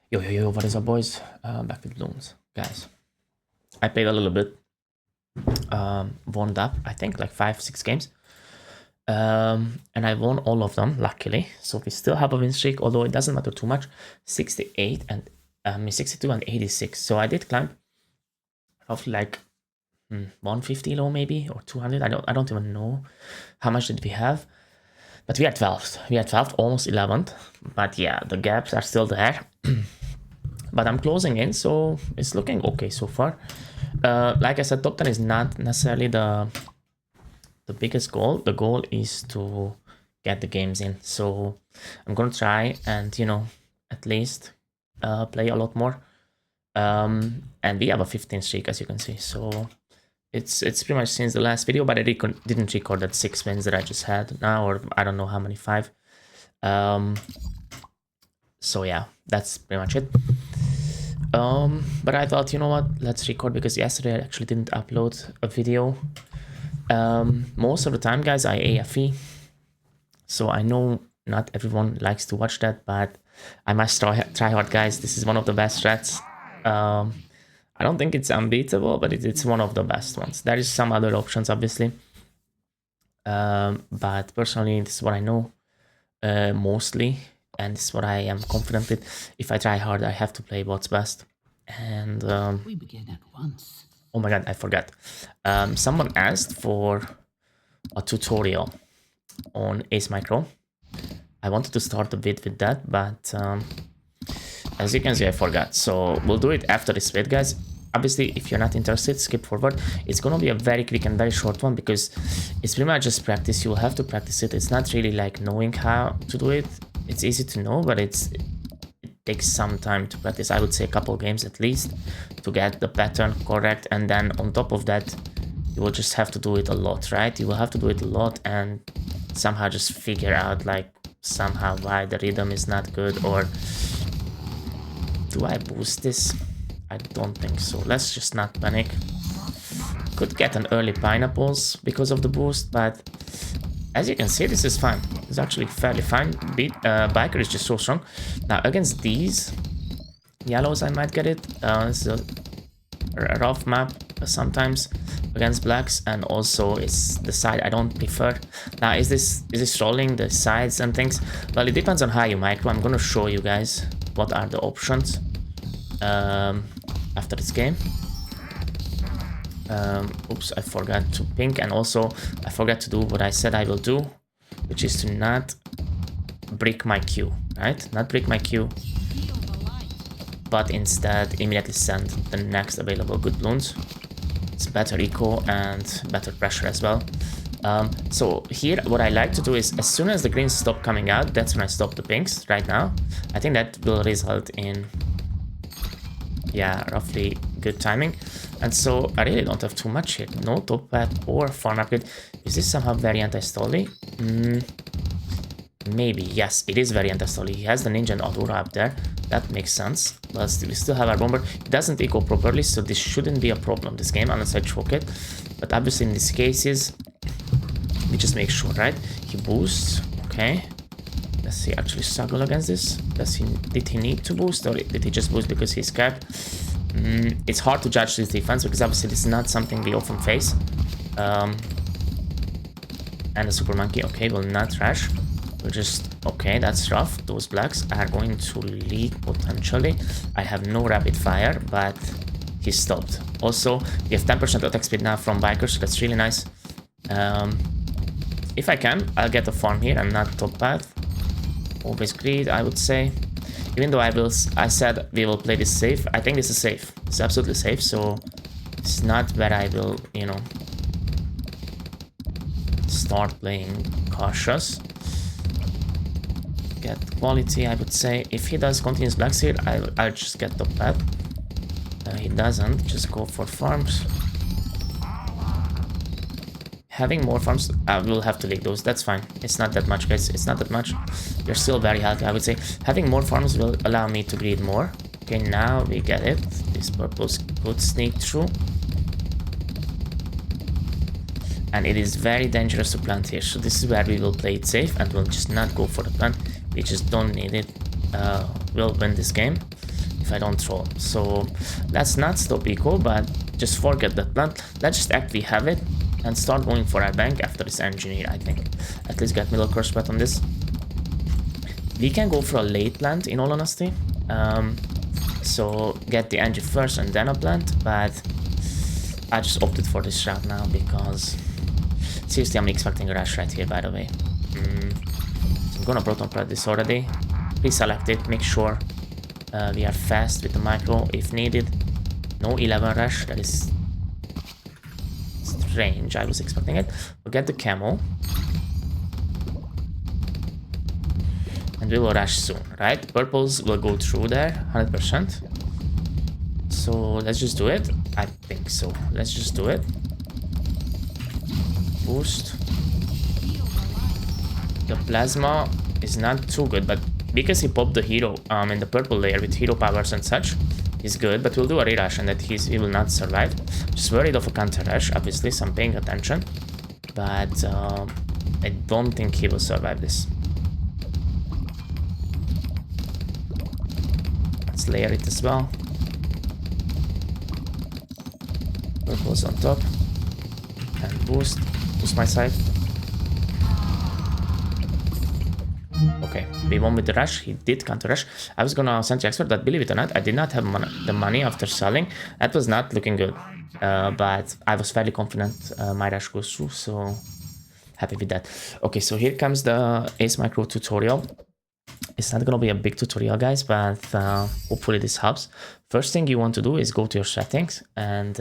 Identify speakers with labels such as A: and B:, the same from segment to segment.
A: Yo, what is up, boys? Back with Bloons. Guys, I played a little bit, warmed up, I think like 5-6 games. And I won all of them, luckily. So we still have a win streak, although it doesn't matter too much. 68 and 62 and 86. So I did climb roughly like 150 low maybe, or 200. I don't even know how much did we have. But we are 12th. We are 12th, almost 11th. But yeah, the gaps are still there. But I'm closing in, so it's looking okay so far. Like I said, top 10 is not necessarily the biggest goal. The goal is to get the games in. So I'm gonna try and, you know, at least play a lot more. And we have a 15 streak, as you can see. So it's pretty much since the last video, but I didn't record that 6 wins that I just had now, or I don't know how many, 5. So yeah, that's pretty much it. But I thought, you know what, let's record, because yesterday I actually didn't upload a video. Most of the time, guys, I AFE, so I know not everyone likes to watch that, but I must try hard, guys. This is one of the best strats. I don't think it's unbeatable, but it's one of the best ones. There is some other options, obviously, but personally, this is what I know mostly. And this is what I am confident with. If I try hard, I have to play what's best. And
B: we begin at once.
A: Oh my god, I forgot. Someone asked for a tutorial on Ace Micro. I wanted to start a bit with that, but as you can see, I forgot. So we'll do it after this vid, guys. Obviously, if you're not interested, skip forward. It's gonna be a very quick and very short one, because it's pretty much just practice. You will have to practice it. It's not really like knowing how to do it. It's easy to know, but it takes some time to practice. I would say a couple games at least to get the pattern correct, and then on top of that, you will just have to do it a lot, right? You will have to do it a lot and somehow just figure out, like, somehow why the rhythm is not good. Or do I boost this? I don't think so. Let's just not panic. Could get an early pineapples because of the boost, but as you can see, this is fine. It's actually fairly fine. Biker is just so strong. Now, against these yellows, I might get it. It's a rough map sometimes against blacks, and also it's the side I don't prefer. Now, is this rolling the sides and things? Well, it depends on how you micro. I'm gonna show you guys what are the options after this game. Oops, I forgot to pink, and also I forgot to do what I said I will do, which is to not brick my queue, right? Not brick my queue, but instead immediately send the next available good balloons. It's better eco and better pressure as well. So here, what I like to do is, as soon as the greens stop coming out, that's when I stop the pinks right now. I think that will result in, yeah, roughly good timing. And so I really don't have too much here. No top path or farm upgrade. Is this somehow very anti-stolly? Maybe, yes, it is very anti-stolly. He has the ninja and Aurora up there. That makes sense. But we still have our bomber. It doesn't eco properly, so this shouldn't be a problem this game, unless I choke it. But obviously in these cases, we just make sure, right? He boosts, okay. Does he actually struggle against this? Did he need to boost, or did he just boost because he's scared? It's hard to judge this defense, because obviously this is not something we often face. And the super monkey, okay, will not trash. We'll just, okay, that's rough. Those blacks are going to leak potentially. I have no rapid fire, but he stopped. Also, we have 10% attack speed now from bikers, so that's really nice. If I can, I'll get a farm here and not top path. Always greed, I would say. Even though I said we will play this safe, I think this is safe. It's absolutely safe, so it's not where I will, you know, start playing cautious. Get quality, I would say. If he does continuous blacks here, I'll just get the path. He doesn't, just go for farms. Having more farms, I will have to leak those. That's fine. It's not that much, guys. It's not that much. You're still very healthy, I would say. Having more farms will allow me to greed more. Okay, now we get it. This purples could sneak through. And it is very dangerous to plant here. So this is where we will play it safe, and we'll just not go for the plant. We just don't need it. We'll win this game. if I don't throw. So let's not stop eco, but just forget that plant. Let's just actually have it and start going for our bank after this engineer, I think. At least get middle curse spread on this. We can go for a late plant, in all honesty. So get the engine first and then a plant, but I just opted for this route now because seriously, I'm expecting a rush right here, by the way. So I'm gonna proton prep this already. Pre-select it, make sure we are fast with the micro if needed. No 11 rush, that is strange, I was expecting it. We'll get the camo. And we will rush soon, right? Purples will go through there, 100%. So let's just do it. I think so. Let's just do it. Boost. The plasma is not too good, but because he popped the hero in the purple layer with hero powers and such, he's good. But we'll do a re-rush and that he will not survive. Just worried of a counter rush, obviously, so I'm paying attention. But I don't think he will survive this. Let's layer it as well. Purple's on top. And boost. Boost my side. Okay, we won with the rush. He did counter rush. I was gonna Sentry Expert, but believe it or not, I did not have the money after selling. That was not looking good. But I was fairly confident my rush goes through, so happy with that. Okay, so here comes the Ace Micro tutorial. It's not gonna be a big tutorial, guys, but hopefully this helps. First thing you want to do is go to your settings and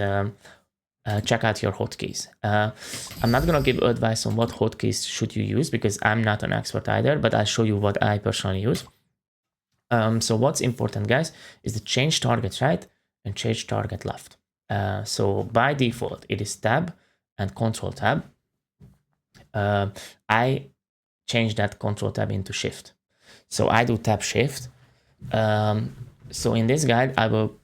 A: check out your hotkeys. I'm not gonna give advice on what hotkeys should you use because I'm not an expert either, but I'll show you what I personally use. So what's important, guys, is the change target right and change target left. So by default, it is tab and control tab. I change that control tab into shift. So I do tab shift. So in this guide, I will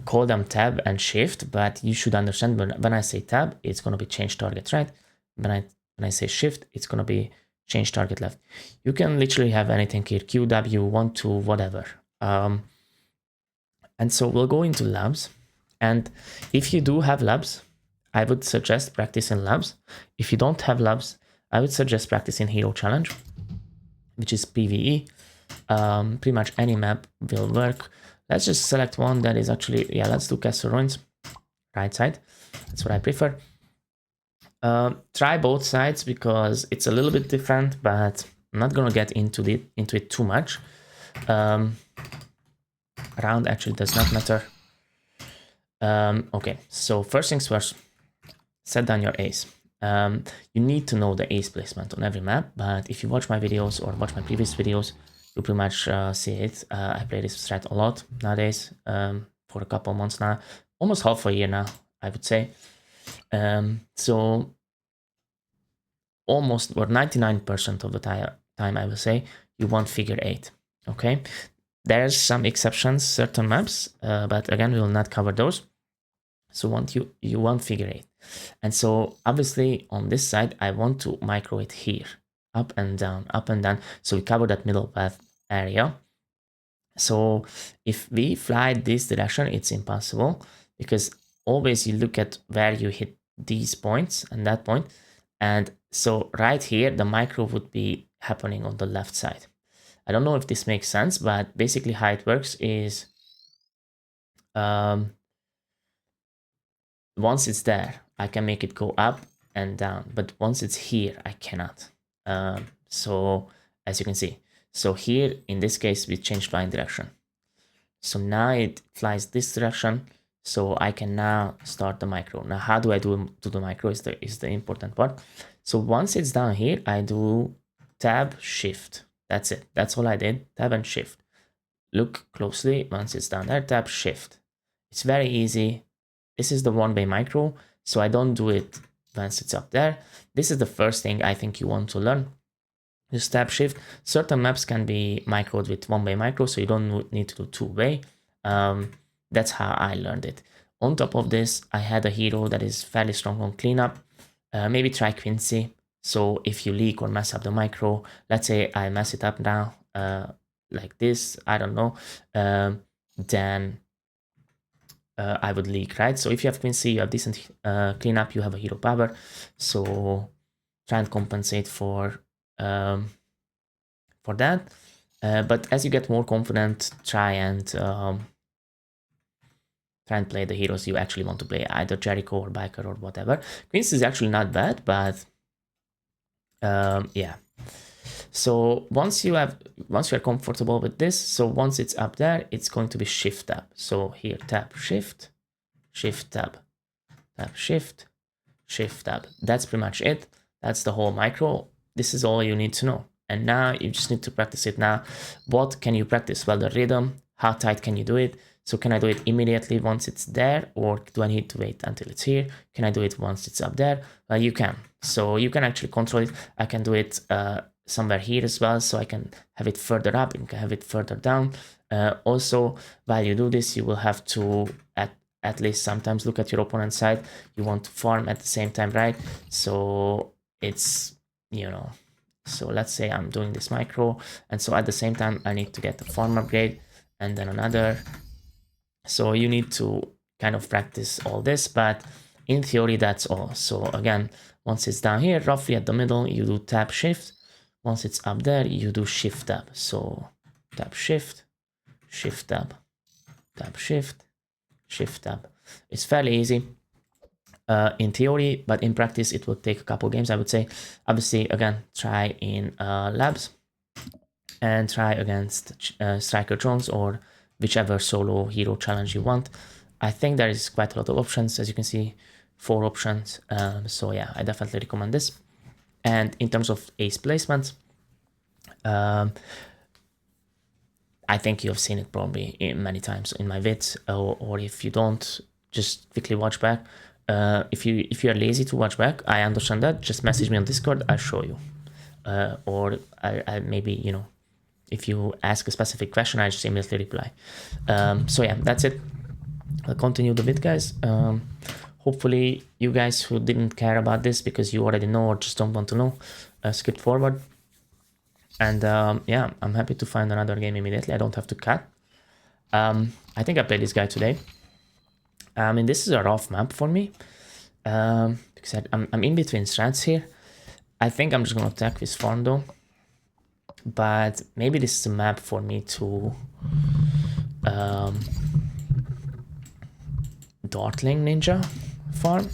A: call them tab and shift, but you should understand when I say tab, it's going to be change target right. When I say shift, it's going to be change target left. You can literally have anything here, Q, W, 1, 2, whatever. And so we'll go into labs. And if you do have labs, I would suggest practicing labs. If you don't have labs, I would suggest practicing hero challenge, which is PvE. Pretty much any map will work. Let's just select one that is actually, yeah, let's do Castle Ruins, right side. That's what I prefer. Try both sides because it's a little bit different, but I'm not gonna get into it too much. Round actually does not matter. Okay, so first things first, set down your ace. You need to know the ace placement on every map, but if you watch my videos or watch my previous videos, you pretty much see it. I play this strat a lot nowadays, for a couple months now, almost half a year now, I would say. So almost, or 99% of the time, I will say, you want figure 8, okay? There's some exceptions, certain maps, but again, we will not cover those. So you want figure 8. And so obviously on this side, I want to micro it here, up and down, up and down. So we cover that middle path area. So if we fly this direction, it's impossible because always you look at where you hit these points and that point. And so right here, the micro would be happening on the left side. I don't know if this makes sense, but basically how it works is once it's there, I can make it go up and down, but once it's here, I cannot. So as you can see, so here in this case, we changed flying direction. So now it flies this direction. So I can now start the micro. Now, how do I do the micro is the important part. So once it's down here, I do tab shift. That's it. That's all I did. Tab and shift. Look closely. Once it's down there, tab shift. It's very easy. This is the one-way micro, so I don't do it once it's up there. This is the first thing I think you want to learn. Just tab shift. Certain maps can be microed with one-way micro, so you don't need to do two-way. That's how I learned it. On top of this, I had a hero that is fairly strong on cleanup. Maybe try Quincy. So if you leak or mess up the micro, let's say I mess it up now, like this, I don't know. then I would leak, right? So if you have Queen C, you have decent cleanup, you have a hero power, so try and compensate for that. But as you get more confident, try and play the heroes you actually want to play, either Jericho or Biker or whatever. Queens is actually not bad, but yeah. So once you're comfortable with this, so once it's up there, it's going to be shift tab. So here, tap shift, shift tab, tap shift, shift tab. That's pretty much it. That's the whole micro. This is all you need to know. And now you just need to practice it. Now, what can you practice? Well, the rhythm, how tight can you do it? So can I do it immediately once it's there, or do I need to wait until it's here? Can I do it once it's up there? Well, you can. So you can actually control it. I can do it somewhere here as well, so I can have it further up and can have it further down. Also, while you do this, you will have to at least sometimes look at your opponent's side. You want to farm at the same time, right? So it's, you know, so let's say I'm doing this micro, and so at the same time I need to get the farm upgrade and then another. So you need to kind of practice all this, but in theory that's all. So again, once it's down here, roughly at the middle, you do tap shift. Once it's up there, you do shift tab. So tap shift, shift tab, tap shift, shift tab. It's fairly easy in theory, but in practice it will take a couple games, I would say. Obviously, again, try in labs and try against striker drones or whichever solo hero challenge you want. I think there is quite a lot of options, as you can see, 4 options. So yeah, I definitely recommend this. And in terms of ace placement, I think you have seen it probably many times in my vids, or if you don't, just quickly watch back. If you are lazy to watch back, I understand that. Just message me on Discord, I'll show you. Or I maybe, you know, if you ask a specific question, I just immediately reply. So yeah, that's it. I'll continue the vid, guys. Hopefully you guys who didn't care about this because you already know or just don't want to know, skip forward. And yeah, I'm happy to find another game immediately. I don't have to cut. I think I played this guy today. I mean, this is a rough map for me. Because I'm in between strats here. I think I'm just going to attack this farm though. But maybe this is a map for me to Dartling Ninja farm.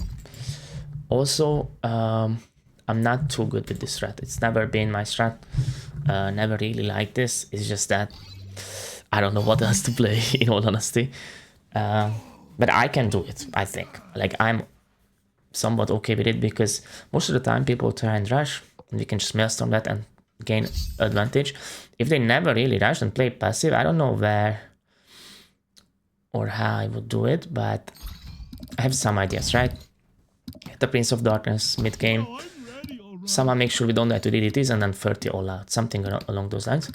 A: Also, I'm not too good with this strat. It's never been my strat. Never really liked this. It's just that I don't know what else to play, in all honesty. But I can do it, I think. Like, I'm somewhat okay with it because most of the time people try and rush, and we can just maelstrom that and gain advantage. If they never really rush and play passive, I don't know where or how I would do it, but I have some ideas, right? The Prince of Darkness mid-game. Somehow make sure we don't die to DDTs and then 30 all out. Something along those lines.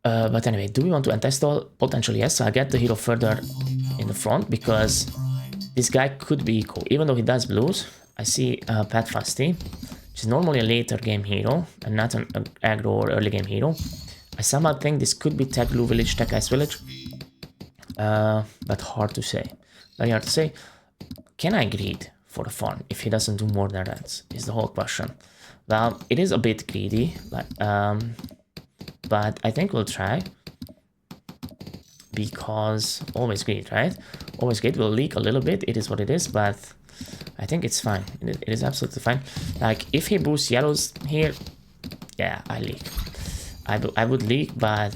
A: But anyway, do we want to anti-stall? Potentially yes, so I get the hero further in the front because this guy could be eco. Even though he does blues, I see Pat Fasty, which is normally a later game hero and not an aggro or early game hero. I somehow think this could be Tech Blue Village, Tech Ice Village. But hard to say. Very hard to say. Can I greed for the farm if he doesn't do more than reds? Is the whole question. Well, it is a bit greedy, but I think we'll try. Because always greed, right? Always greed will leak a little bit. It is what it is, but I think it's fine. It is absolutely fine. Like, if he boosts yellows here, yeah, I leak. I would leak, but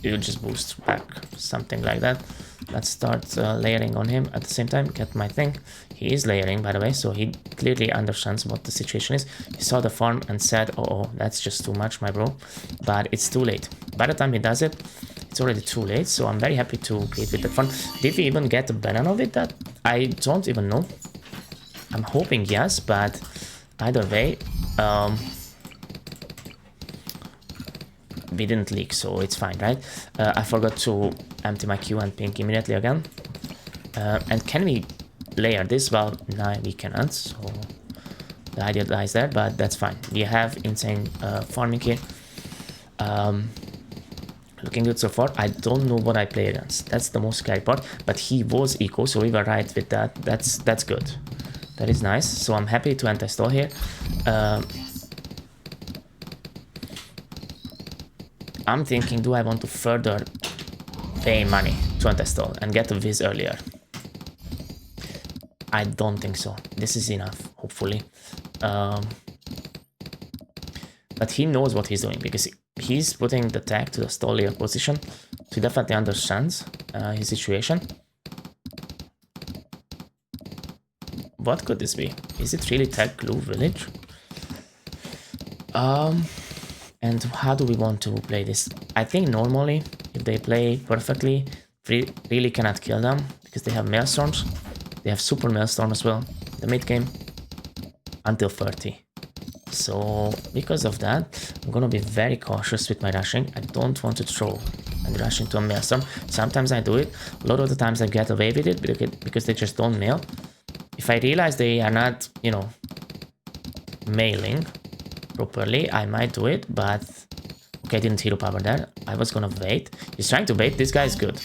A: you just boost back, something like that. Let's start layering on him at the same time, get my thing. He is layering, by the way, so he clearly understands what the situation is. He saw the farm and said, oh, that's just too much, my bro. But it's too late. By the time he does it, it's already too late, so I'm very happy to create with the farm. Did we even get a banana with that? I don't even know. I'm hoping yes, but either way, we didn't leak, so it's fine, right? I forgot to empty my queue and pink immediately again. And can we layer this? Well, no, we cannot, so the idea lies there, but that's fine. We have insane farming here. Looking good so far. I don't know what I play against. That's the most scary part. But he was eco, so we were right with that. That's good. That is nice. So I'm happy to anti-stall here. I'm thinking, do I want to further pay money to anti-stall and get a Viz earlier? I don't think so. This is enough, hopefully. But he knows what he's doing because he's putting the tag to the stallier position. So he definitely understands his situation. What could this be? Is it really tag glue village? And how do we want to play this? I think normally, if they play perfectly, really cannot kill them because they have Maelstorms. They have Super Maelstorm as well. The mid game until 30. So because of that, I'm gonna be very cautious with my rushing. I don't want to throw and rush into a Maelstrom. Sometimes I do it. A lot of the times I get away with it because they just don't mail. If I realize they are not, you know, mailing properly, I might do it, but okay, I didn't hero power there. I was gonna wait. He's trying to bait. This guy is good.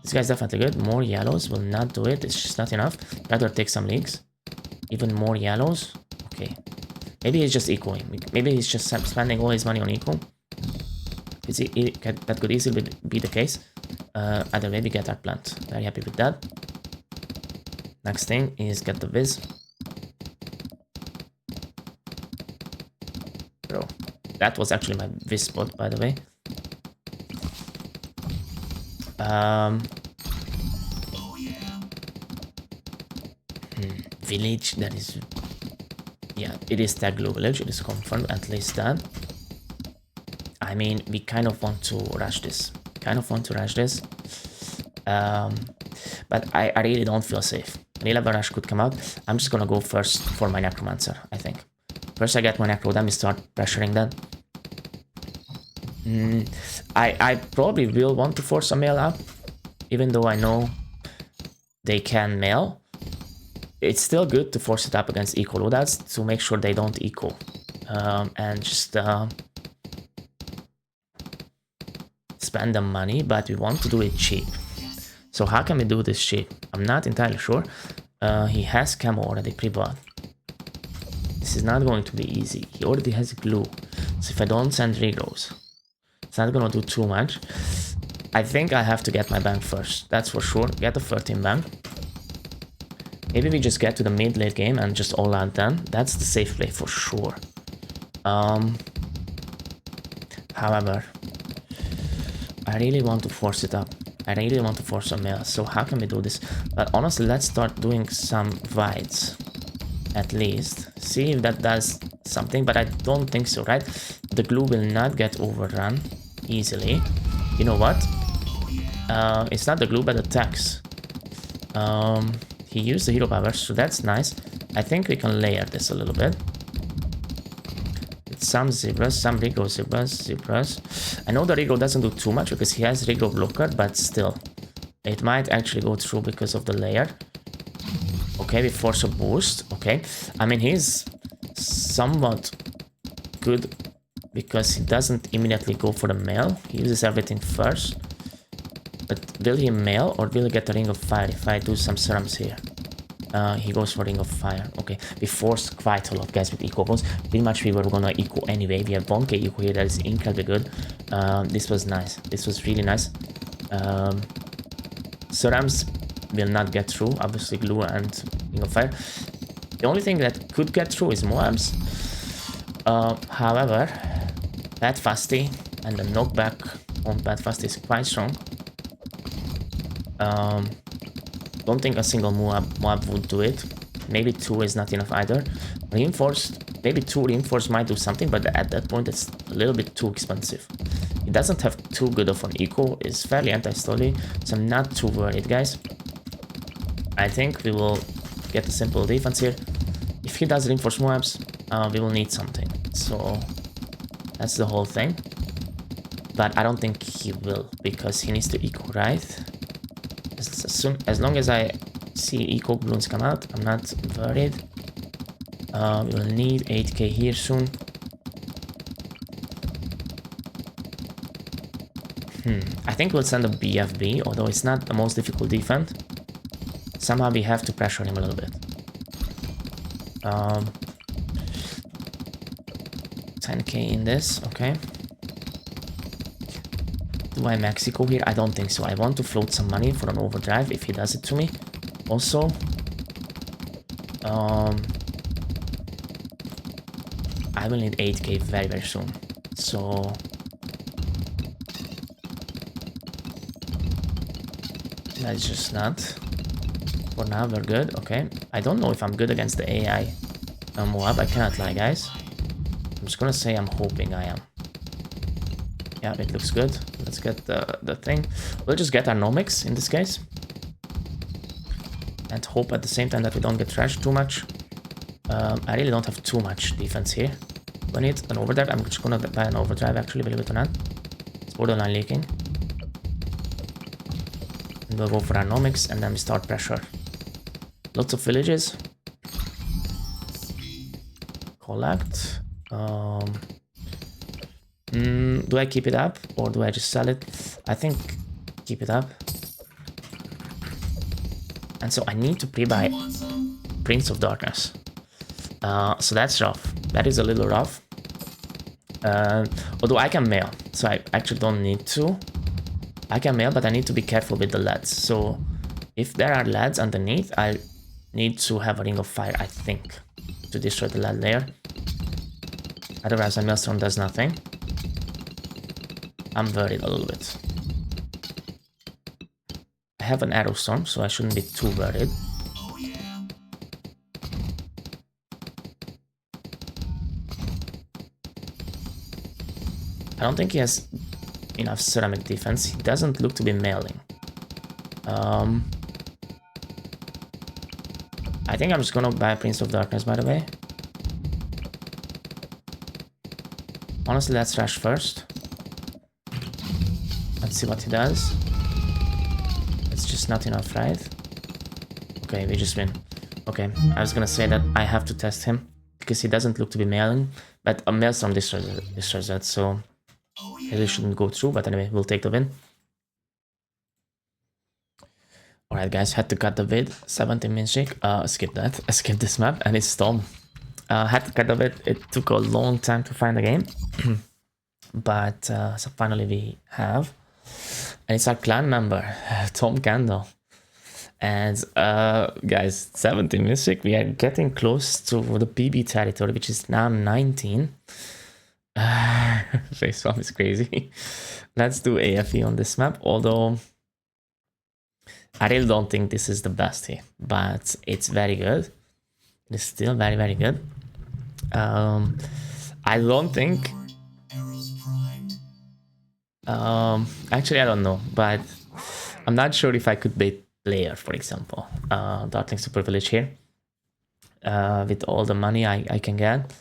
A: This guy's definitely good. More yellows will not do it. It's just not enough. Rather take some leagues. Even more yellows. Okay. Maybe he's just ecoing. Maybe he's just spending all his money on eco. That could easily be the case. Either maybe get our plant. Very happy with that. Next thing is get the Viz. Bro, that was actually my Viz spot, by the way. Village, that is... Yeah, it is tag glue village. It is confirmed, at least that. I mean, we kind of want to rush this. But I really don't feel safe. An 11 rush could come out. I'm just gonna go first for my Necromancer, I think. First I get my Necro, then we start pressuring that. I probably will want to force a mail up, even though I know they can mail. It's still good to force it up against eco loadouts to make sure they don't eco. And just spend the money, but we want to do it cheap. So how can we do this cheap? I'm not entirely sure. He has camo already pre-bought. This is not going to be easy. He already has glue. So if I don't send regrows, it's not gonna do too much. I think I have to get my bank first. That's for sure. Get the 13 bank. Maybe we just get to the mid-late game and just all out then. That's the safe play for sure. However, I really want to force it up. I really want to force a mail. So how can we do this? But honestly, let's start doing some wides. At least. See if that does something. But I don't think so, right? The glue will not get overrun easily. You know what? It's not the glue, but the tax. He used the hero power, so that's nice. I think we can layer this a little bit. With some zebras, some regrow zebras. I know the regrow doesn't do too much because he has regrow blocker, but still. It might actually go through because of the layer. Okay, we force a boost. Okay. I mean, he's somewhat good because he doesn't immediately go for the mail. He uses everything first. But will he mail or will he get a ring of fire if I do some serums here? He goes for ring of fire. Okay, we forced quite a lot, guys, with eco balls. Pretty much we were gonna eco anyway. We have 1k eco here. That is incredibly good. This was nice. This was really nice. Serums will not get through. Obviously, glue and ring of fire. The only thing that could get through is Moabs. However, Bad Fasty and the knockback on Bad Fasty is quite strong. Don't think a single Moab would do it. Maybe 2 is not enough either. Reinforced, maybe 2 reinforced might do something, but at that point it's a little bit too expensive. It doesn't have too good of an eco, it's fairly anti-stolly, so I'm not too worried, guys. I think we will get a simple defense here. If he does reinforce Moabs, we will need something. So that's the whole thing. But I don't think he will, because he needs to eco, right? As long as I see eco balloons come out, I'm not worried. We will need 8k here soon. I think we'll send a BFB, although it's not the most difficult defense. Somehow we have to pressure him a little bit. 10k in this, okay. Do I Mexico here? I don't think so. I want to float some money for an overdrive if he does it to me. Also, I will need 8k very, very soon. So let's just not. For now, we're good. Okay. I don't know if I'm good against the AI Moab. I cannot lie, guys. I'm just gonna say I'm hoping I am. Yeah, it looks good. Let's get the thing. We'll just get our nomics in this case. And hope at the same time that we don't get trashed too much. I really don't have too much defense here. We need an overdrive. I'm just gonna buy an overdrive actually, believe it or not. It's borderline leaking. And we'll go for our nomics and then we start pressure. Lots of villages. Collect. Do I keep it up or do I just sell it? I think keep it up. And so I need to pre-buy Prince of Darkness. So that's rough. That is a little rough. Although I can mail, so I actually don't need to. I can mail, but I need to be careful with the leads. So if there are leads underneath, I need to have a ring of fire, I think, to destroy the lead layer. Otherwise, a maelstrom does nothing. I'm worried a little bit. I have an arrow storm, so I shouldn't be too worried. I don't think he has enough ceramic defense. He doesn't look to be mailing. I think I'm just gonna buy Prince of Darkness, by the way. Honestly, let's rush first. Let's see what he does. It's just not enough, right? Okay, we just win. Okay, I was gonna say that I have to test him because he doesn't look to be mailing, but a maelstrom destroys that, so it really shouldn't go through. But anyway, we'll take the win. Alright, guys, had to cut the vid. 17 min streak. Skip that. I skipped this map and it's Storm. Had to cut the vid. It took a long time to find the game. But so finally we have. And it's our clan member, Tom Candle. And guys, 17 min streak. We are getting close to the PB territory, which is now 19. Face swap is crazy. Let's do AFE on this map, although I really don't think this is the best here, but it's very good. It's still very, very good. I don't think... actually, I don't know, but I'm not sure if I could bait player, for example. Darkling Super Village here. With all the money I can get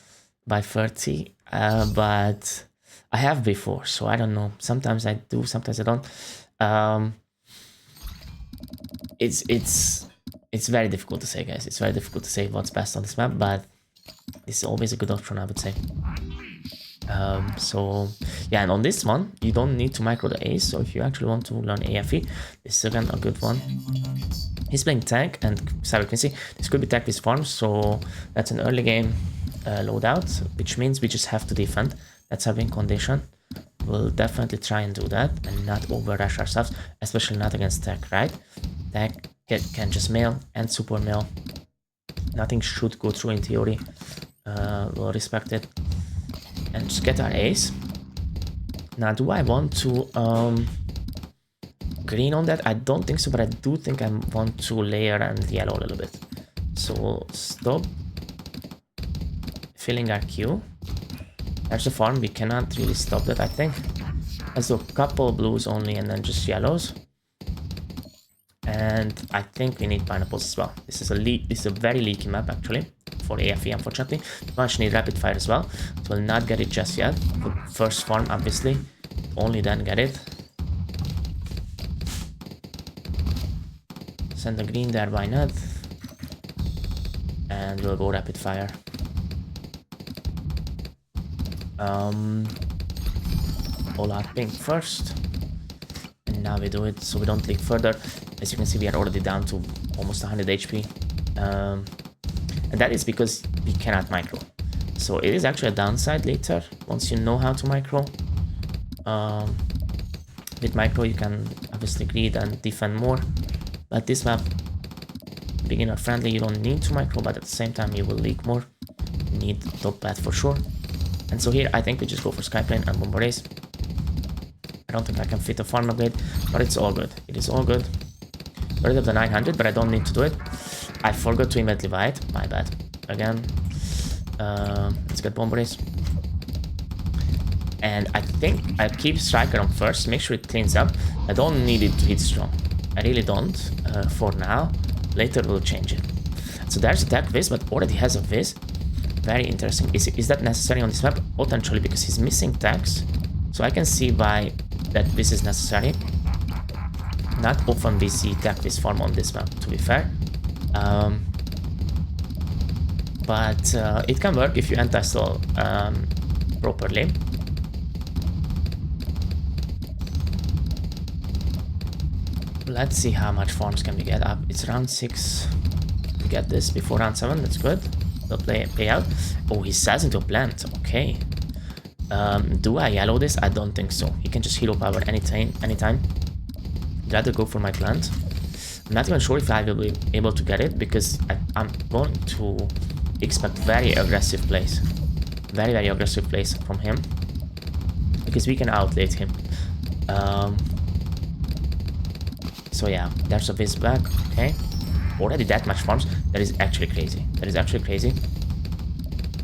A: by 30. But I have before, so I don't know. Sometimes I do, sometimes I don't. It's very difficult to say, guys. It's very difficult to say what's best on this map, but it's always a good option, I would say. So yeah, and on this one, you don't need to micro the ace. So if you actually want to learn AFE, this is again a good one. He's playing tank and Cyber Quincy. This could be tech with farm, so that's an early game loadout, which means we just have to defend. That's our win condition. We'll definitely try and do that and not over rush ourselves, especially not against tech, right? Tech can just mail and super mail. Nothing should go through in theory. We'll respect it and just get our ace. Now, do I want to green on that? I don't think so, but I do think I want to layer and yellow a little bit. So we'll stop filling our queue. There's a farm, we cannot really stop that, I think. Let's do a couple blues only and then just yellows. And I think we need pineapples as well. This is a very leaky map actually for AFE, unfortunately. We actually need rapid fire as well. So we'll not get it just yet. The first farm, obviously. Only then get it. Send the green there, why not? And we'll go rapid fire. All out pink first. Now we do it so we don't leak further. As you can see, we are already down to almost 100 HP. And that is because we cannot micro. So it is actually a downside later, once you know how to micro. With micro, you can obviously greed and defend more. But this map, beginner friendly, you don't need to micro, but at the same time, you will leak more. You need top path for sure. And so here, I think we just go for Skyplane and Bomber Race. I don't think I can fit a farm upgrade, but it's all good. It is all good. Rid of the 900, but I don't need to do it. I forgot to immediately buy it. My bad. Again. Let's get Bomber Race. And I think I keep Striker on first. Make sure it cleans up. I don't need it to hit strong. I really don't for now. Later we'll change it. So there's attack Viz, but already has a Viz. Very interesting. Is that necessary on this map? Potentially, because he's missing tags. So I can see why that Viz is necessary. Not often we see tag Viz farm on this map, to be fair. But it can work if you anti-stall properly. Let's see how much farms can we get up. It's round 6. We get this before round 7. That's good. They'll play out. Oh, he says into a plant. Okay. Do I yellow this? I don't think so. He can just hero power anytime. I'd rather go for my plant. I'm not even sure if I will be able to get it because I'm going to expect very aggressive plays. Very, very aggressive plays from him. Because we can outlate him. So yeah, there's a Viz back. Okay. Already that much farms. That is actually crazy. That is actually crazy.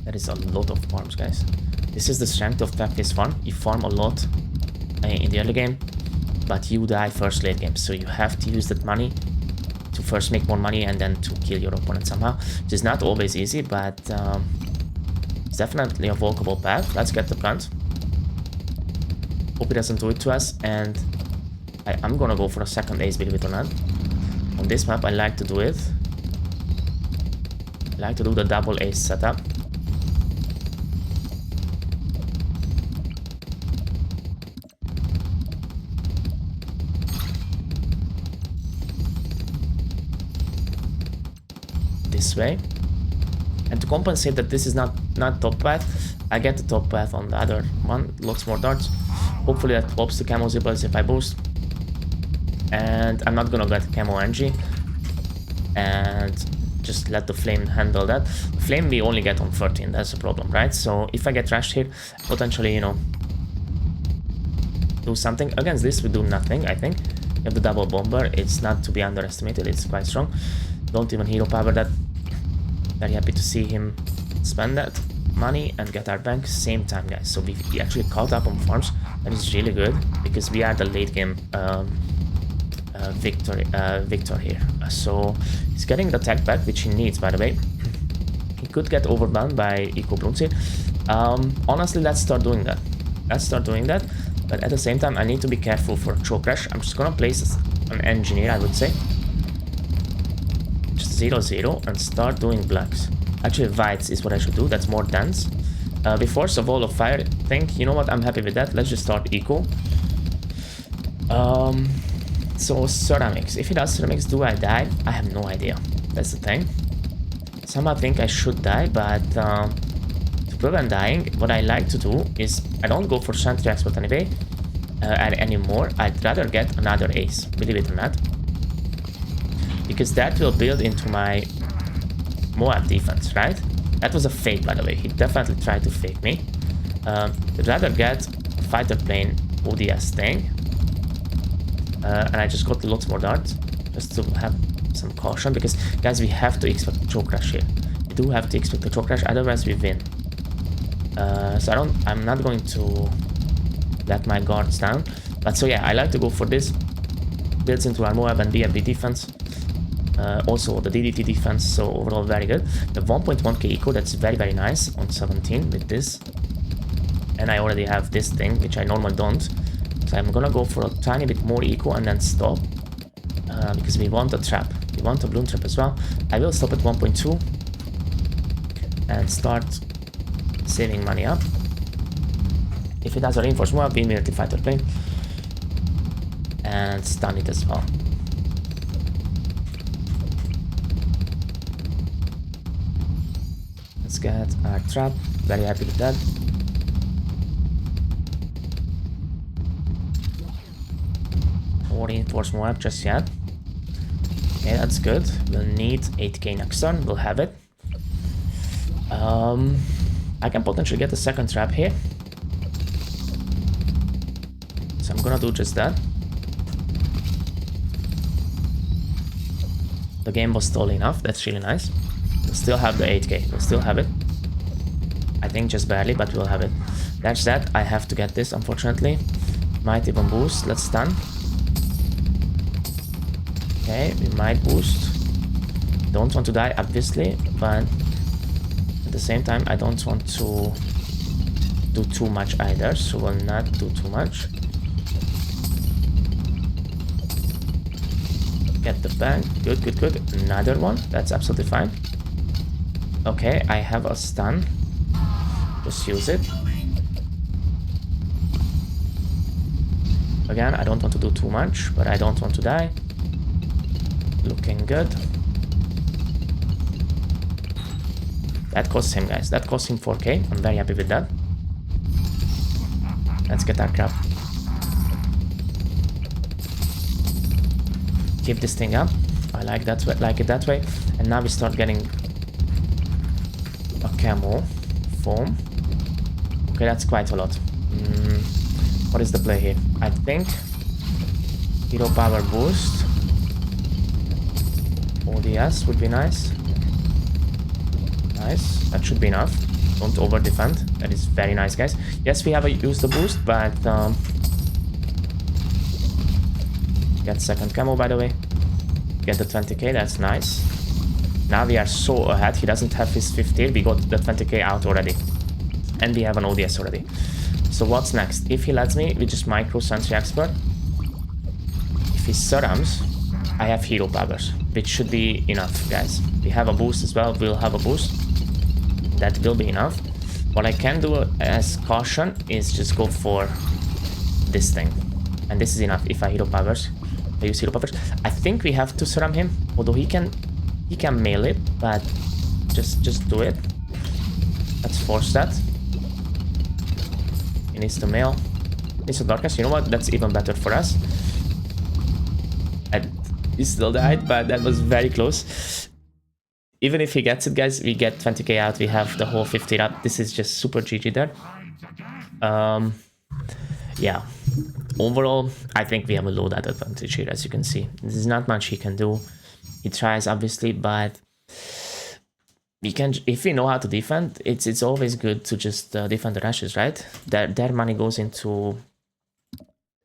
A: That is a lot of farms, guys. This is the strength of Viz farm. You farm a lot in the early game, but you die first late game. So you have to use that money to first make more money and then to kill your opponent somehow. Which is not always easy, but it's definitely a walkable path. Let's get the plant. Hope he doesn't do it to us, and I'm gonna go for a second ace, believe it or not. On this map, I like to do it. I like to do the double ace setup. This way. And to compensate that this is not top path, I get the top path on the other one. Lots more darts. Hopefully that helps the camo zippers if I boost. And I'm not gonna get camo NG. And just let the flame handle that. The flame we only get on 13, that's the problem, right? So if I get trashed here, potentially, you know, do something. Against this we do nothing, I think. We have the double bomber, it's not to be underestimated, it's quite strong. Don't even hero power that. Very happy to see him spend that money and get our bank same time, guys. So we actually caught up on farms. That is really good because we are the late game victor here. So he's getting the tech back, which he needs, by the way. He could get overwhelmed by eco Bloons here. Honestly, let's start doing that. But at the same time, I need to be careful for a choke crash. I'm just gonna place an engineer, I would say. Just 0-0 and start doing blacks. Actually, whites is what I should do. That's more dense. We force a wall of fire. Think, you know what? I'm happy with that. Let's just start eco. So ceramics. If he does ceramics, do I die? I have no idea. That's the thing. Some I think I should die, but to prevent dying, what I like to do is I don't go for Sentry Expert anyway anymore. I'd rather get another ace, believe it or not, because that will build into my Moab defense, right? That was a fake, by the way. He definitely tried to fake me. I'd rather get fighter plane ODS thing. And I just got lots more darts just to have some caution, because guys, we have to expect a choke crash here. We do have to expect a choke crash, otherwise we win. So I'm not going to let my guards down. But so yeah, I like to go for this. Builds into our Moab and BFB defense. Also the DDT defense, so overall very good. The 1.1k eco, that's very, very nice on 17 with this. And I already have this thing, which I normally don't. So I'm gonna go for a tiny bit more eco and then stop. Because we want a trap. We want a balloon trap as well. I will stop at 1.2. And start saving money up. If it has a reinforced Moab, we immediately fighter plane. and stun it as well. Let's get our trap. Very happy with that. Or reinforce more up just yet. Okay, that's good. We'll need 8k next turn. We'll have it. I can potentially get a second trap here. So I'm gonna do just that. The game was stalled enough. That's really nice. We'll still have the 8k. We'll still have it. I think just barely, but we'll have it. That's that. I have to get this, unfortunately. Might even boost. Let's stun. Okay, we might boost. Don't want to die, obviously, but at the same time, I don't want to do too much either, so we'll not do too much. Get the bang. Good, good, good. Another one. That's absolutely fine. Okay, I have a stun. Just use it. Again, I don't want to do too much, but I don't want to die. Looking good. That cost him, guys. That cost him 4k. I'm very happy with that. Let's get our crap. Keep this thing up. I like that way, like it that way. And now we start getting a camo foam. Okay, that's quite a lot. What is the play here? I think hero power boost. ODS would be nice. Nice. That should be enough. Don't over defend. That is very nice, guys. Yes, we have used the boost, but get second camo, by the way. Get the 20k, that's nice. Now we are so ahead. He doesn't have his 15. We got the 20k out already. And we have an ODS already. So what's next? If he lets me, we just micro sentry expert. If he surrounds, I have hero powers, which should be enough, guys. We have a boost as well. We'll have a boost. That will be enough. What I can do as caution is just go for this thing. And this is enough if I hero powers. I use hero powers. I think we have to surround him, although he can mail it, but just do it. Let's force that. He needs to mail. Needs to darkness. You know what? That's even better for us. He still died, but that was very close. Even if he gets it, guys, we get 20k out. We have the whole 50 up. This is just super GG there. Yeah. Overall, I think we have a loadout advantage here, as you can see. There's not much he can do. He tries, obviously, but we can. If we know how to defend, it's always good to just defend the rushes, right? Their money goes into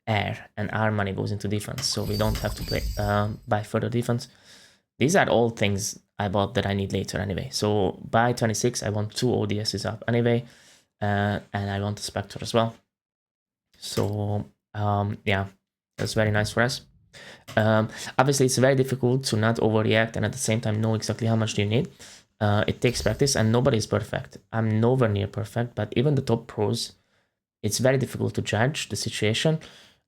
A: air, and our money goes into defense, so we don't have to play buy further defense. These are all things I bought that I need later anyway. So by 26, I want 2 ODSs up anyway, and I want a Spectre as well. So yeah, that's very nice for us. Obviously, it's very difficult to not overreact and at the same time know exactly how much do you need. It takes practice, and nobody's perfect. I'm nowhere near perfect, but even the top pros, it's very difficult to judge the situation.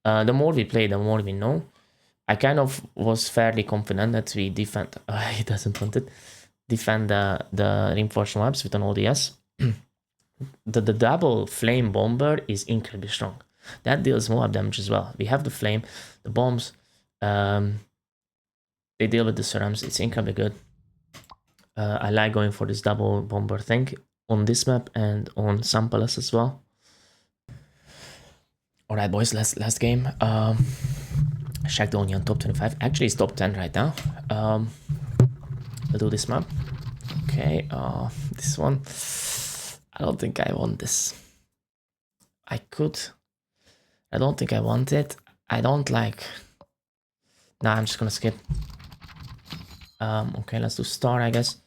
A: The more we play, the more we know. I kind of was fairly confident that we defend. He doesn't want it. Defend the reinforced maps with an ODS. The double flame bomber is incredibly strong. That deals more damage as well. We have the flame, the bombs. They deal with the serums. It's incredibly good. I like going for this double bomber thing on this map and on some palace as well. All right, boys. Last game. Check the Onion top 25. Actually, it's top 10 right now. We'll do this map. Okay. This one. I don't think I want this. I could. I don't think I want it. I don't like. Nah, I'm just gonna skip. Okay, let's do Star, I guess.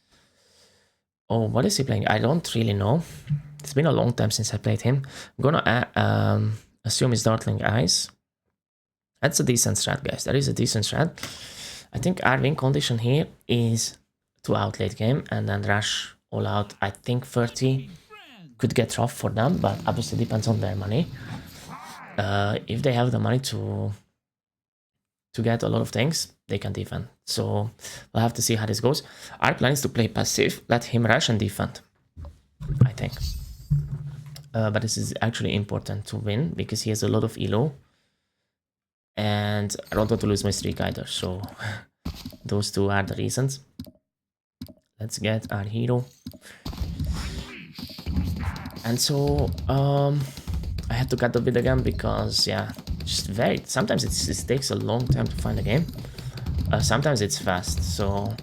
A: Oh, what is he playing? I don't really know. It's been a long time since I played him. I'm gonna assume he's Dartling Eyes. That's a decent strat, guys. That is a decent strat. I think our win condition here is to out late game and then rush all out. I think 30 could get rough for them, but obviously depends on their money. If they have the money to to get a lot of things, they can defend. So we'll have to see how this goes. Our plan is to play passive, let him rush and defend, I think. But this is actually important to win because he has a lot of elo. And I don't want to lose my streak either, so those two are the reasons. Let's get our hero. And so I had to cut the bid again because, yeah, just sometimes it takes a long time to find a game. Sometimes it's fast, so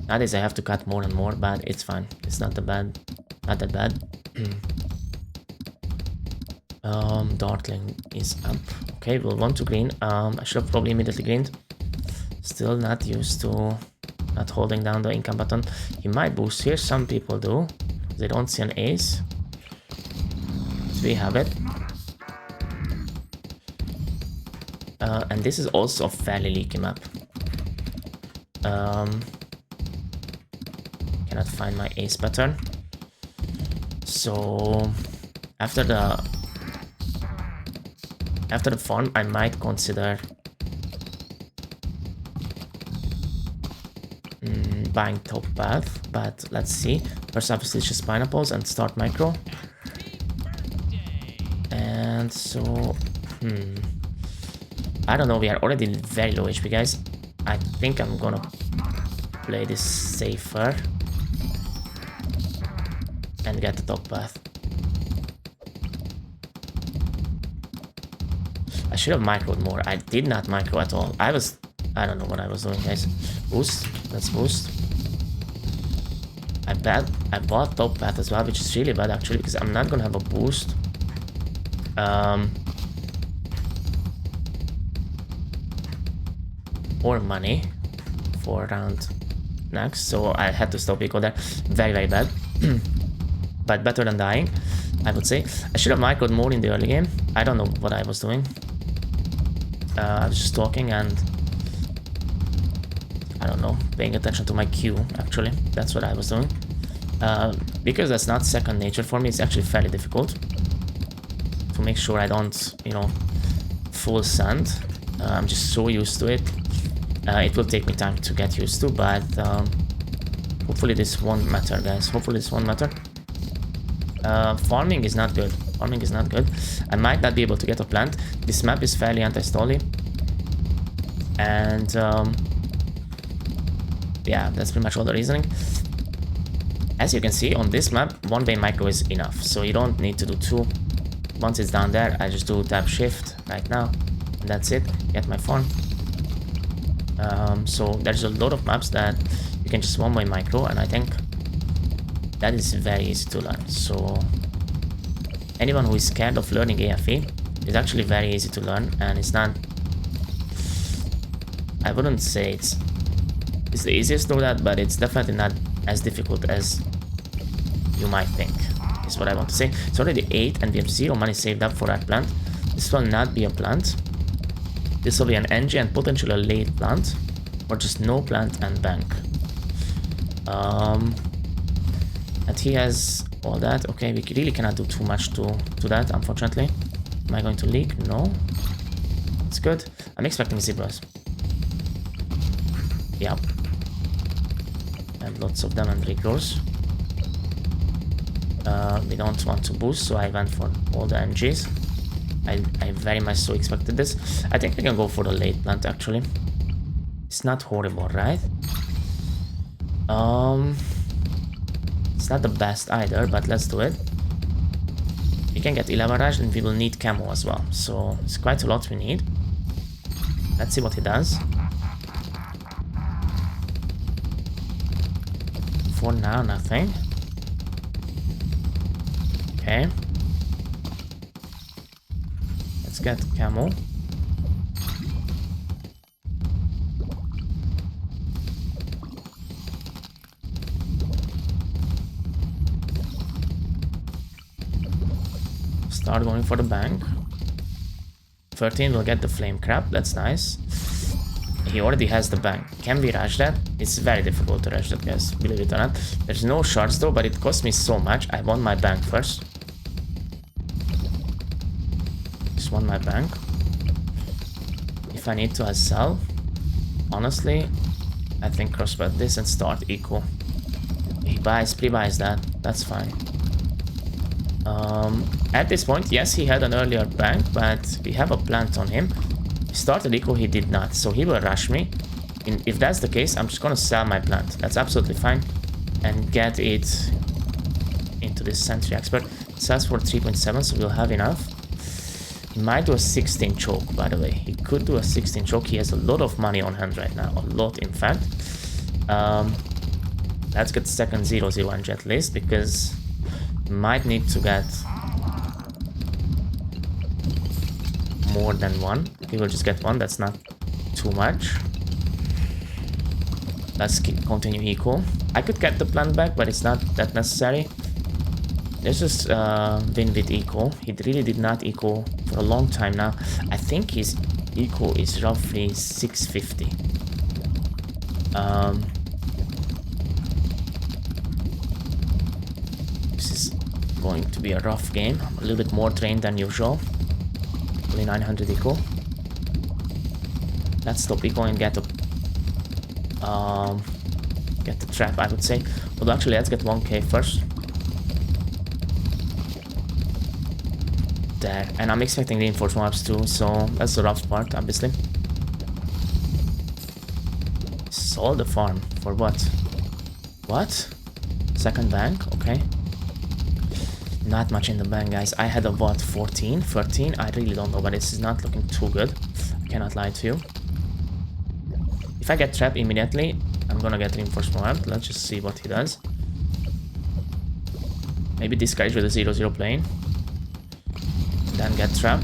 A: nowadays I have to cut more and more, but it's fine. It's not that bad. Dartling is up. Okay, we'll want to green. I should have probably immediately greened. Still not used to not holding down the income button. He might boost here. Some people do. They don't see an ace. So we have it. And this is also a fairly leaky map. Cannot find my ace pattern. So after the farm, I might consider buying top path, but let's see. First obviously just pineapples and start micro. And so I don't know, we are already very low HP, guys. I think I'm gonna play this safer and get the top path. I should have microed more. I did not micro at all. I don't know what I was doing, guys. Boost. Let's boost. I bought top path as well, which is really bad actually, because I'm not gonna have a boost. Or money for round next, so I had to stop eco there. Very, very bad. But better than dying, I would say. I should have microed more in the early game. I don't know what I was doing. I was just talking and I don't know, paying attention to my Q, actually. That's what I was doing. Because that's not second nature for me, it's actually fairly difficult to make sure I don't, you know, full send. I'm just so used to it. It will take me time to get used to, but hopefully this won't matter, guys. Hopefully this won't matter. Farming is not good. Farming is not good. I might not be able to get a plant. This map is fairly anti-stally. And yeah, that's pretty much all the reasoning. As you can see, on this map, one way micro is enough. So you don't need to do two. Once it's down there, I just do tap shift right now. And that's it. Get my farm. So there's a lot of maps that you can just one way micro, and I think that is very easy to learn. So anyone who is scared of learning AFE, is actually very easy to learn, and it's not, I wouldn't say it's the easiest to do that, but it's definitely not as difficult as you might think, is what I want to say. It's already 8 and we have 0 money saved up for our plant. This will not be a plant. This will be an NG and potentially a late plant, or just no plant and bank. And he has all that. Okay, we really cannot do too much to that, unfortunately. Am I going to leak? No. It's good. I'm expecting zebras. Yep. And lots of them and recrows. We don't want to boost, so I went for all the NGs. I very much so expected this. I think we can go for the late plant, actually. It's not horrible, right? It's not the best either, but let's do it. We can get 11 rush and we will need camo as well. So it's quite a lot we need. Let's see what he does. For now, nothing. Okay. Let's get camo. Start going for the bank. 13 will get the flame crab. That's nice. He already has the bank. Can we rush that? It's very difficult to rush that, guys. Believe it or not. There's no shards though, but it cost me so much. I want my bank first. Just want my bank. If I need to, I sell. Honestly, I think crossbar this and start eco. He buys, pre-buys that. That's fine. At this point, yes, he had an earlier bank, but we have a plant on him. He started eco, he did not, so he will rush me. And if that's the case, I'm just gonna sell my plant. That's absolutely fine. And get it into this Sentry Expert. It sells for 3.7, so we'll have enough. He might do a 16 choke, by the way. He could do a 16 choke. He has a lot of money on hand right now. A lot, in fact. Let's get second 0-0 and jet list, because we might need to get more than one. We will just get one. That's not too much. Let's continue eco. I could get the plant back, but it's not that necessary. Let's just win with eco. He really did not eco for a long time now. I think his eco is roughly 650. This is going to be a rough game. A little bit more drained than usual. Only 900 eco. Let's stop eco and get the trap, I would say. Although actually, let's get 1k first. There, and I'm expecting reinforced mobs too, so that's the rough part, obviously. Sold the farm for what? What? Second bank, okay. Not much in the bank, guys. I had a what, 14, 13? I really don't know, but this is not looking too good. I cannot lie to you. If I get trapped immediately, I'm gonna get reinforced mob. Let's just see what he does. Maybe discourage with a 0-0 plane. Then get trapped.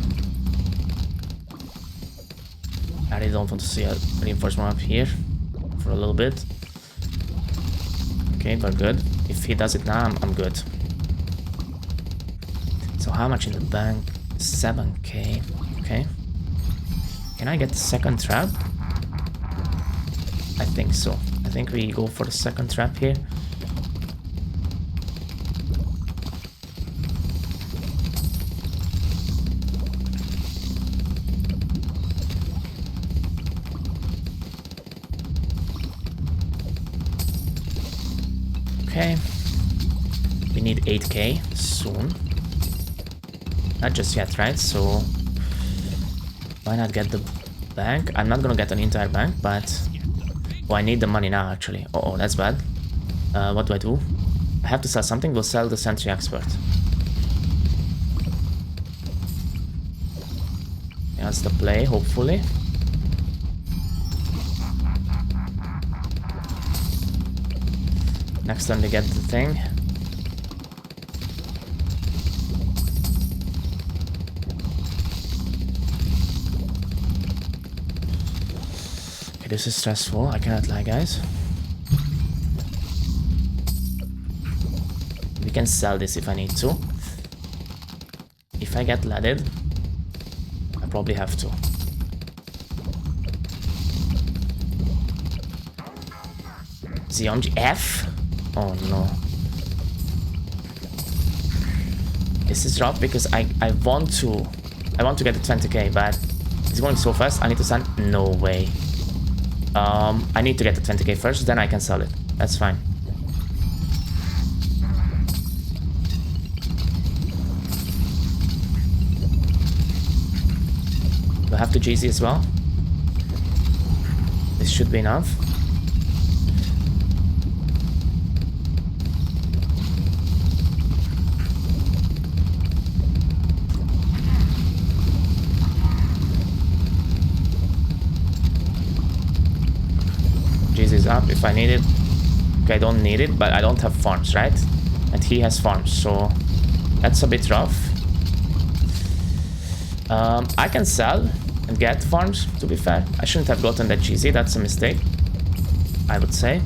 A: I really don't want to see a reinforcement up here for a little bit. Okay, we're good. If he does it now, I'm good. So how much in the bank? 7k. Okay. Can I get the second trap? I think so. I think we go for the second trap here. Okay, we need 8k soon. Not just yet, right? So why not get the bank? I'm not gonna get an entire bank, but oh, I need the money now actually. Oh, that's bad. What do? I have to sell something. We'll sell the Sentry Expert. That's the play, hopefully. Next time they get the thing. Okay, this is stressful. I cannot lie, guys. We can sell this if I need to. If I get leaded, I probably have to. Zionji F? Oh no. This is rough because I want to get the 20k, but it's going so fast. I need to send. No way. I need to get the 20k first, then I can sell it. That's fine. Do I have to GZ as well? This should be enough. Is up if I need it. Okay, I don't need it, but I don't have farms, right? And he has farms, so that's a bit rough. I can sell and get farms, to be fair. I shouldn't have gotten that GZ, that's a mistake, I would say.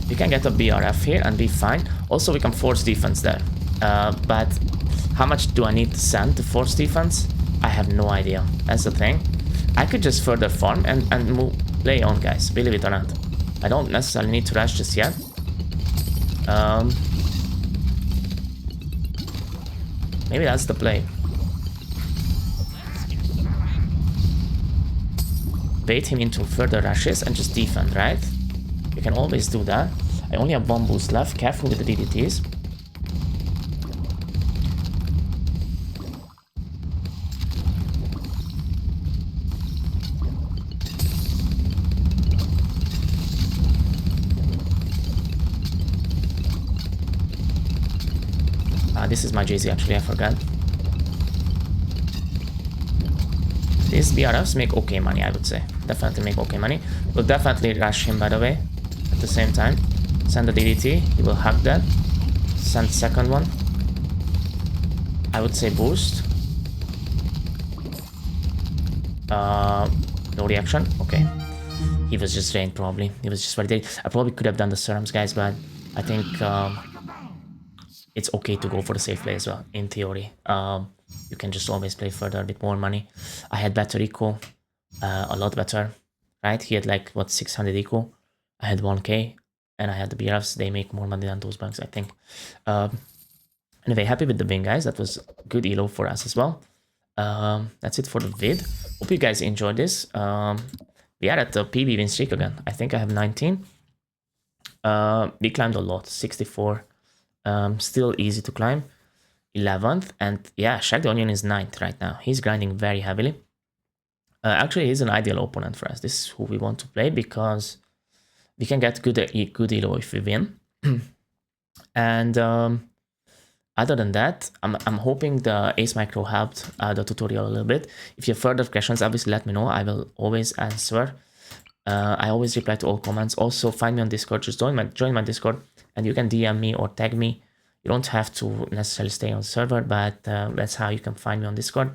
A: We can get a BRF here and be fine. Also, we can force defense there. But how much do I need to send to force defense? I have no idea. That's the thing. I could just further farm and move. Play on, guys, believe it or not. I don't necessarily need to rush just yet. Maybe that's the play. bait him into further rushes and just defend, right? You can always do that. I only have 1 boost left. Careful with the DDTs. This is my JZ actually, I forgot. These BRFs make okay money, I would say. Definitely make okay money. We'll definitely rush him, by the way, at the same time. Send the DDT, he will hack that. Send the second one. I would say boost. No reaction, okay. He was just drained, probably. He was just very dead. I probably could have done the serums, guys, but I think it's okay to go for the safe play as well, in theory. You can just always play further with more money. I had better eco, a lot better, right? He had like, what, 600 eco. I had 1k, and I had the BRFs. They make more money than those banks, I think. Anyway, happy with the win, guys. That was good elo for us as well. That's it for the vid. Hope you guys enjoyed this. We are at the PB win streak again. I think I have 19. We climbed a lot, 64. Still easy to climb. 11th, and yeah, Shaq the Onion is 9th right now. He's grinding very heavily. Actually, he's an ideal opponent for us. This is who we want to play because we can get good elo if we win. And other than that, I'm hoping the Ace Micro helped the tutorial a little bit. If you have further questions, obviously let me know. I will always answer. I always reply to all comments. Also, find me on Discord. Just join my Discord, and you can DM me or tag me. You don't have to necessarily stay on the server, but that's how you can find me on Discord.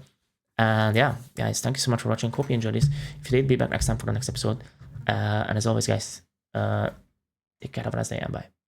A: And yeah, guys, thank you so much for watching. Hope you enjoyed this. If you did, be back next time for the next episode. And as always, guys, take care, have a nice day, and bye.